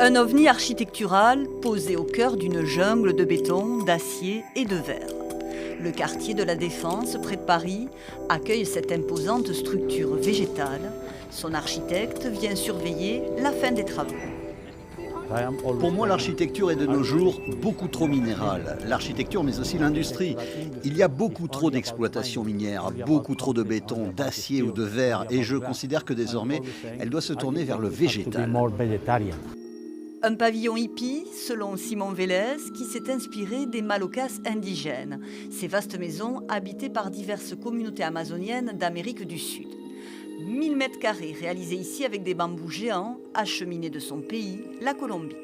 Un ovni architectural posé au cœur d'une jungle de béton, d'acier et de verre. Le quartier de la Défense, près de Paris, accueille cette imposante structure végétale. Son architecte vient surveiller la fin des travaux. Pour moi, l'architecture est de nos jours beaucoup trop minérale. L'architecture, mais aussi l'industrie. Il y a beaucoup trop d'exploitation minière, beaucoup trop de béton, d'acier ou de verre. Et je considère que désormais, elle doit se tourner vers le végétal. Un pavillon hippie, selon Simon Vélez, qui s'est inspiré des Malokas indigènes, ces vastes maisons habitées par diverses communautés amazoniennes d'Amérique du Sud. 1000 mètres carrés réalisés ici avec des bambous géants, acheminés de son pays, la Colombie.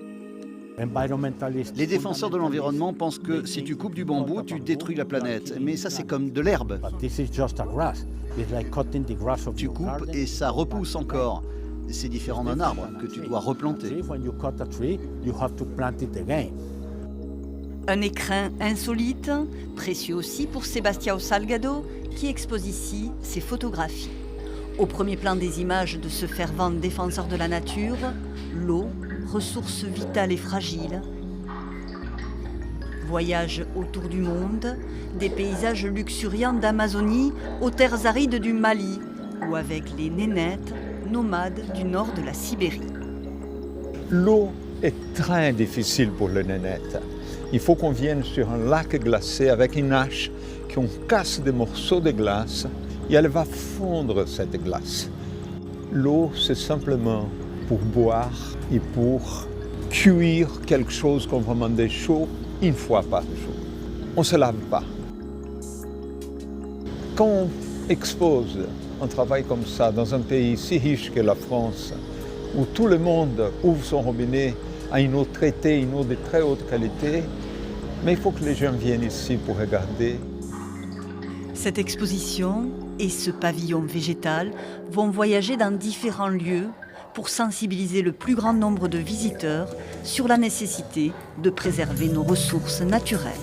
Les défenseurs de l'environnement pensent que si tu coupes du bambou, tu détruis la planète. Mais ça, c'est comme de l'herbe. Tu coupes et ça repousse encore. C'est différent d'un arbre que tu dois replanter. Un écrin insolite, précieux aussi pour Sebastião Salgado, qui expose ici ses photographies. Au premier plan des images de ce fervent défenseur de la nature, l'eau, ressource vitale et fragile. Voyage autour du monde, des paysages luxuriants d'Amazonie aux terres arides du Mali, ou avec les nénètes, nomades du nord de la Sibérie. L'eau est très difficile pour les nénètes. Il faut qu'on vienne sur un lac glacé avec une hache, qu'on casse des morceaux de glace et elle va fondre cette glace. L'eau, c'est simplement pour boire et pour cuire quelque chose qu'on va manger chaud une fois par jour. On ne se lave pas. Quand on expose un travail comme ça dans un pays si riche que la France, où tout le monde ouvre son robinet à une eau traitée, une eau de très haute qualité, mais il faut que les gens viennent ici pour regarder. Cette exposition et ce pavillon végétal vont voyager dans différents lieux pour sensibiliser le plus grand nombre de visiteurs sur la nécessité de préserver nos ressources naturelles.